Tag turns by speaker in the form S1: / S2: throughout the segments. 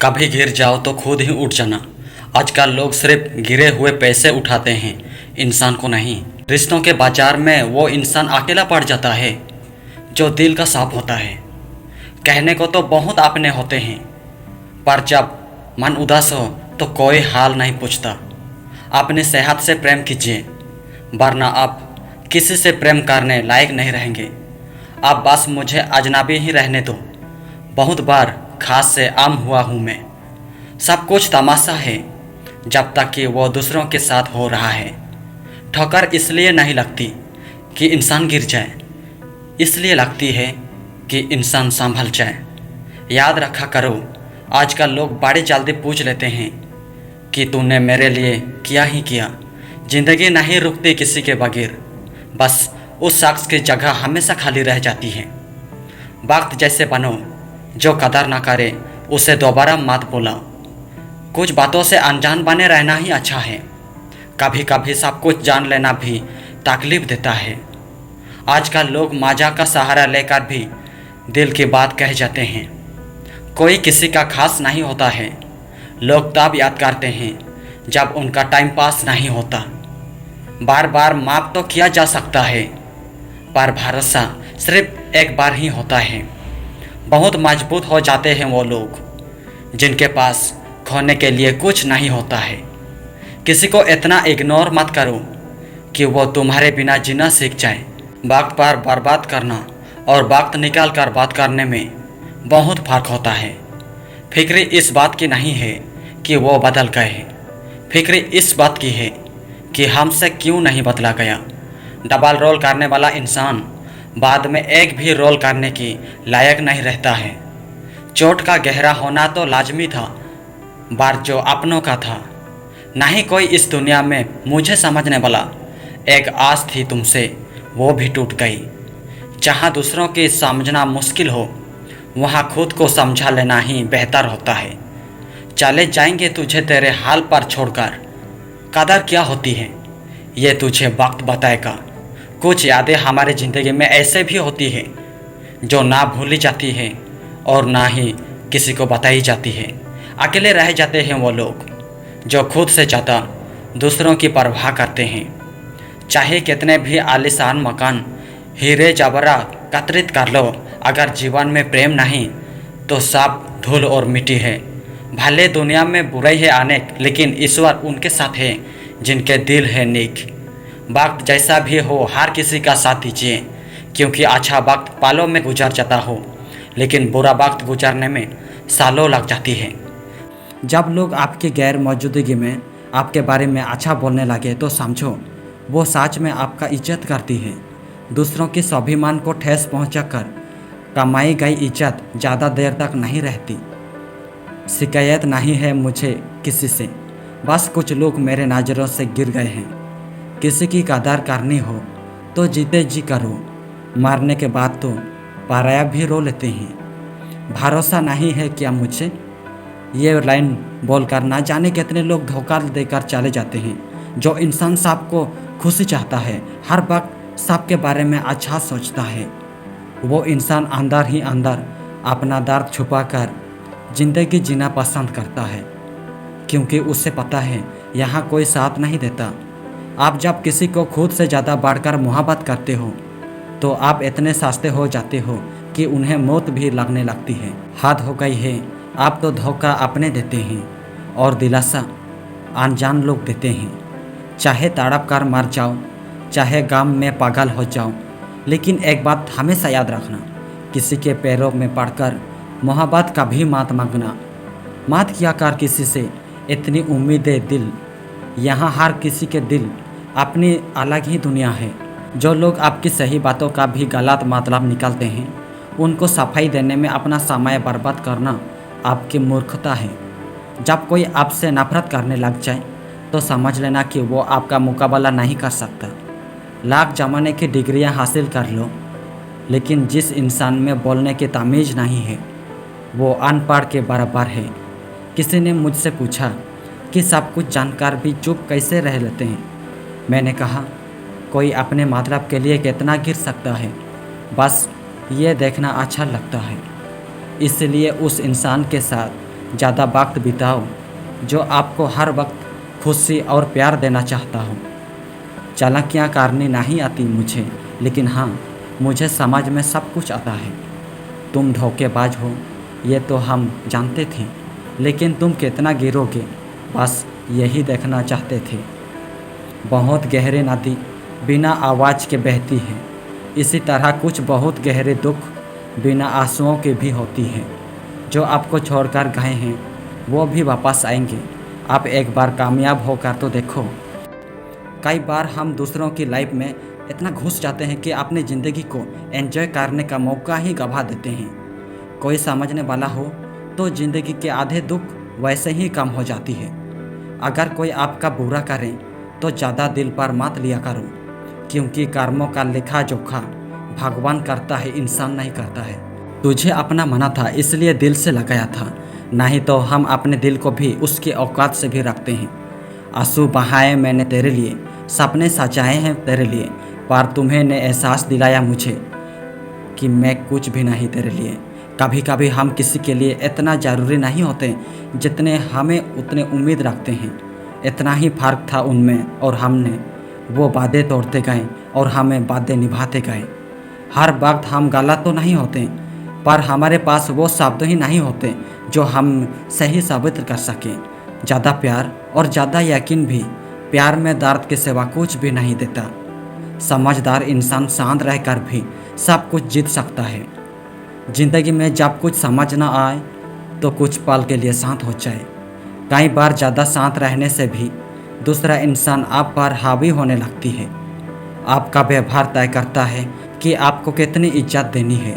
S1: कभी गिर जाओ तो खुद ही उठ जाना। आजकल लोग सिर्फ गिरे हुए पैसे उठाते हैं, इंसान को नहीं। रिश्तों के बाजार में वो इंसान अकेला पड़ जाता है जो दिल का साफ होता है। कहने को तो बहुत अपने होते हैं, पर जब मन उदास हो तो कोई हाल नहीं पूछता। अपनी सेहत से प्रेम कीजिए, वरना आप किसी से प्रेम करने लायक नहीं रहेंगे। आप बस मुझे अजनबी ही रहने दो। बहुत बार खास से आम हुआ हूँ मैं। सब कुछ तमाशा है जब तक कि वो दूसरों के साथ हो रहा है। ठोकर इसलिए नहीं लगती कि इंसान गिर जाए, इसलिए लगती है कि इंसान संभल जाए। याद रखा करो, आजकल लोग बड़ी जल्दी पूछ लेते हैं कि तूने मेरे लिए किया ही किया। ज़िंदगी नहीं रुकती किसी के बगैर, बस उस शख्स की जगह हमेशा खाली रह जाती है। वक्त जैसे बनो, जो कदर ना करे उसे दोबारा मत बुलाओ। कुछ बातों से अनजान बने रहना ही अच्छा है। कभी कभी सब कुछ जान लेना भी तकलीफ देता है। आजकल लोग मजाक का सहारा लेकर भी दिल की बात कह जाते हैं। कोई किसी का खास नहीं होता है। लोग तब याद करते हैं जब उनका टाइम पास नहीं होता। बार बार माफ़ तो किया जा सकता है, पर भरोसा सिर्फ एक बार ही होता है। बहुत मजबूत हो जाते हैं वो लोग जिनके पास खोने के लिए कुछ नहीं होता है। किसी को इतना इग्नोर मत करो कि वो तुम्हारे बिना जीना सीख जाए। वक्त पर बर्बाद करना और वक्त निकाल कर बात करने में बहुत फर्क होता है। फिक्र इस बात की नहीं है कि वो बदल गए, फिक्र इस बात की है कि हमसे क्यों नहीं बदला गया। डबल रोल करने वाला इंसान बाद में एक भी रोल करने की लायक नहीं रहता है। चोट का गहरा होना तो लाजमी था, बार जो अपनों का था। नहीं कोई इस दुनिया में मुझे समझने वाला। एक आस थी तुमसे, वो भी टूट गई। जहाँ दूसरों की समझना मुश्किल हो, वहाँ खुद को समझा लेना ही बेहतर होता है। चले जाएंगे तुझे तेरे हाल पर छोड़कर, कदर क्या होती है ये तुझे वक्त बताएगा। कुछ यादें हमारी ज़िंदगी में ऐसे भी होती है जो ना भूली जाती है और ना ही किसी को बताई जाती है। अकेले रह जाते हैं वो लोग जो खुद से ज़्यादा दूसरों की परवाह करते हैं। चाहे कितने भी आलीशान मकान, हीरे जवाहरात एकत्रित कर लो, अगर जीवन में प्रेम नहीं तो सब धूल और मिट्टी है। भले दुनिया में बुराई है अनेक, लेकिन ईश्वर उनके साथ है जिनके दिल है नेक। वक्त जैसा भी हो हर किसी का साथ दीजिए, क्योंकि अच्छा वक्त पालों में गुजर जाता हो, लेकिन बुरा वक्त गुजरने में सालों लग जाती है। जब लोग आपकी गैर मौजूदगी में आपके बारे में अच्छा बोलने लगे तो समझो वो सच में आपका इज्जत करती है। दूसरों के स्वाभिमान को ठेस पहुंचाकर कमाई गई इज्जत ज़्यादा देर तक नहीं रहती। शिकायत नहीं है मुझे किसी से, बस कुछ लोग मेरे नज़रों से गिर गए हैं। किसी की कदर करनी हो तो जीते जी करो, मरने के बाद तो पराया भी रो लेते हैं। भरोसा नहीं है क्या मुझे, ये लाइन बोलकर ना जाने कितने लोग धोखा देकर चले जाते हैं। जो इंसान सबको खुशी चाहता है, हर वक्त सबके बारे में अच्छा सोचता है, वो इंसान अंदर ही अंदर अपना दर्द छुपाकर ज़िंदगी जीना पसंद करता है, क्योंकि उसे पता है यहाँ कोई साथ नहीं देता। आप जब किसी को खुद से ज़्यादा बढ़कर मोहब्बत करते हो तो आप इतने सस्ते हो जाते हो कि उन्हें मौत भी लगने लगती है। हद हो गई है, आप तो धोखा अपने देते हैं और दिलासा अनजान लोग देते हैं। चाहे तड़प कर मर जाओ, चाहे गम में पागल हो जाओ, लेकिन एक बात हमेशा याद रखना, किसी के पैरों में पड़कर मोहब्बत कभी मत मांगना। मत किया कर किसी से इतनी उम्मीदें दिल। यहाँ हर किसी के दिल अपनी अलग ही दुनिया है। जो लोग आपकी सही बातों का भी गलत मतलब निकालते हैं, उनको सफाई देने में अपना समय बर्बाद करना आपकी मूर्खता है। जब कोई आपसे नफरत करने लग जाए तो समझ लेना कि वो आपका मुकाबला नहीं कर सकता। लाख जमाने की डिग्रियां हासिल कर लो, लेकिन जिस इंसान में बोलने की तमीज़ नहीं है वो अनपढ़ के बराबर है। किसी ने मुझसे पूछा कि सब कुछ जानकर भी चुप कैसे रह लेते हैं। मैंने कहा, कोई अपने मतलब के लिए कितना गिर सकता है, बस ये देखना अच्छा लगता है। इसलिए उस इंसान के साथ ज़्यादा वक्त बिताओ जो आपको हर वक्त खुशी और प्यार देना चाहता हो। चालाकियाँ करनी नहीं आती मुझे, लेकिन हाँ, मुझे समाज में सब कुछ आता है। तुम धोखेबाज हो ये तो हम जानते थे, लेकिन तुम कितना गिरोगे बस यही देखना चाहते थे। बहुत गहरी नदी बिना आवाज़ के बहती है, इसी तरह कुछ बहुत गहरे दुख बिना आंसुओं के भी होती है। जो आपको छोड़कर गए हैं वो भी वापस आएंगे। आप एक बार कामयाब होकर तो देखो। कई बार हम दूसरों की लाइफ में इतना घुस जाते हैं कि अपनी ज़िंदगी को एंजॉय करने का मौका ही गंवा देते हैं। कोई समझने वाला हो तो ज़िंदगी के आधे दुख वैसे ही कम हो जाती है। अगर कोई आपका बुरा करे तो ज़्यादा दिल पर मत लिया करो, क्योंकि कर्मों का लेखा जोखा भगवान करता है, इंसान नहीं करता है। तुझे अपना मना था इसलिए दिल से लगाया था, नहीं तो हम अपने दिल को भी उसकी औकात से भी रखते हैं। आंसू बहाए मैंने तेरे लिए, सपने सजाए हैं तेरे लिए, पर तुम्हें ने एहसास दिलाया मुझे कि मैं कुछ भी नहीं तेरे लिए। कभी कभी हम किसी के लिए इतना ज़रूरी नहीं होते जितने हमें उतने उम्मीद रखते हैं। इतना ही फ़र्क था उनमें और हमने। वो वादे तोड़ते गए और हमें वादे निभाते गए। हर वक्त हम गलत तो नहीं होते, पर हमारे पास वो शब्द ही नहीं होते जो हम सही साबित कर सकें। ज़्यादा प्यार और ज़्यादा यकीन भी प्यार में दर्द के सिवा कुछ भी नहीं देता। समझदार इंसान शांत रहकर भी सब कुछ जीत सकता है। ज़िंदगी में जब कुछ समझ ना आए तो कुछ पल के लिए शांत हो जाए। कई बार ज़्यादा शांत रहने से भी दूसरा इंसान आप पर हावी होने लगती है। आपका व्यवहार तय करता है कि आपको कितनी इज्जत देनी है।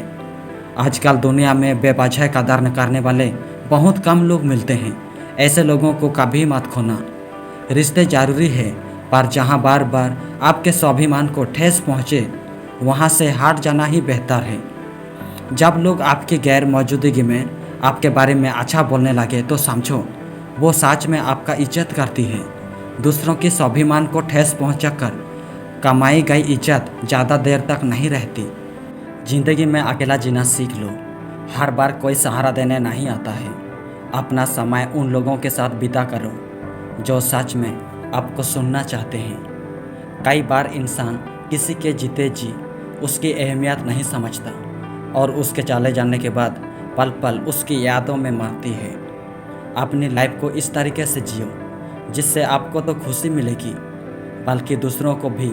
S1: आजकल दुनिया में बेवजह कदर न करने वाले बहुत कम लोग मिलते हैं। ऐसे लोगों को कभी मत खोना। रिश्ते ज़रूरी है, पर जहाँ बार बार आपके स्वाभिमान को ठेस पहुँचे वहाँ से हट जाना ही बेहतर है। जब लोग आपकी गैर मौजूदगी में आपके बारे में अच्छा बोलने लगे तो समझो वो सच में आपका इज्जत करती है। दूसरों के स्वाभिमान को ठेस पहुँचाकर कमाई गई इज्जत ज़्यादा देर तक नहीं रहती। ज़िंदगी में अकेला जीना सीख लो। हर बार कोई सहारा देने नहीं आता है। अपना समय उन लोगों के साथ बिता करो जो सच में आपको सुनना चाहते हैं। कई बार इंसान किसी के जीते जी उसकी अहमियत नहीं समझता और उसके चले जाने के बाद पल पल उसकी यादों में मरती है। अपनी लाइफ को इस तरीके से जियो जिससे आपको तो खुशी मिलेगी, बल्कि दूसरों को भी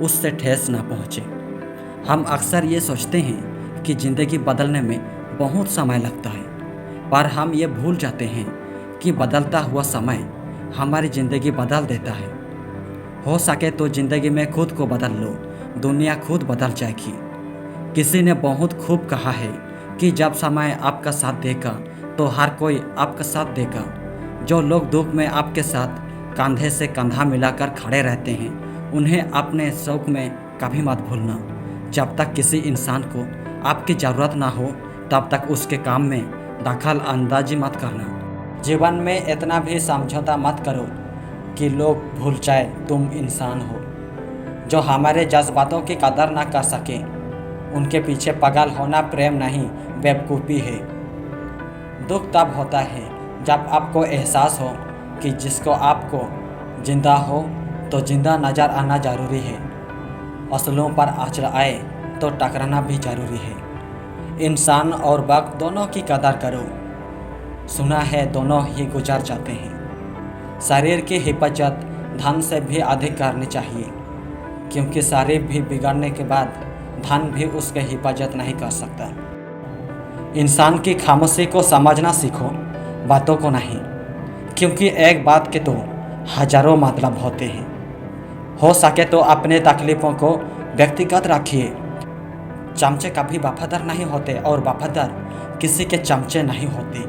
S1: उससे ठेस ना पहुँचे। हम अक्सर ये सोचते हैं कि ज़िंदगी बदलने में बहुत समय लगता है, पर हम ये भूल जाते हैं कि बदलता हुआ समय हमारी ज़िंदगी बदल देता है। हो सके तो ज़िंदगी में खुद को बदल लो, दुनिया खुद बदल जाएगी। किसी ने बहुत खूब कहा है कि जब समय आपका साथ देगा तो हर कोई आपका साथ देगा। जो लोग दुख में आपके साथ कंधे से कंधा मिलाकर खड़े रहते हैं उन्हें अपने शौक में कभी मत भूलना। जब तक किसी इंसान को आपकी ज़रूरत ना हो तब तक उसके काम में दखल अंदाजी मत करना। जीवन में इतना भी समझौता मत करो कि लोग भूल जाए तुम इंसान हो। जो हमारे जज्बातों की कदर ना कर सके उनके पीछे पागल होना प्रेम नहीं बेवकूफ़ी है। दुख तब होता है जब आपको एहसास हो कि जिसको आपको जिंदा हो तो जिंदा नज़र आना ज़रूरी है। असलों पर आँच आए तो टकराना भी ज़रूरी है। इंसान और वक्त दोनों की कदर करो। सुना है दोनों ही गुजर जाते हैं। शरीर की हिफाजत धन से भी अधिक करनी चाहिए, क्योंकि शरीर भी बिगड़ने के बाद धन भी उसकी हिफाजत नहीं कर सकता। इंसान की खामोशी को समझना सीखो, बातों को नहीं, क्योंकि एक बात के तो हजारों मतलब होते हैं। हो सके तो अपने तकलीफ़ों को व्यक्तिगत रखिए। चमचे कभी वफादार नहीं होते और वफादार किसी के चमचे नहीं होते।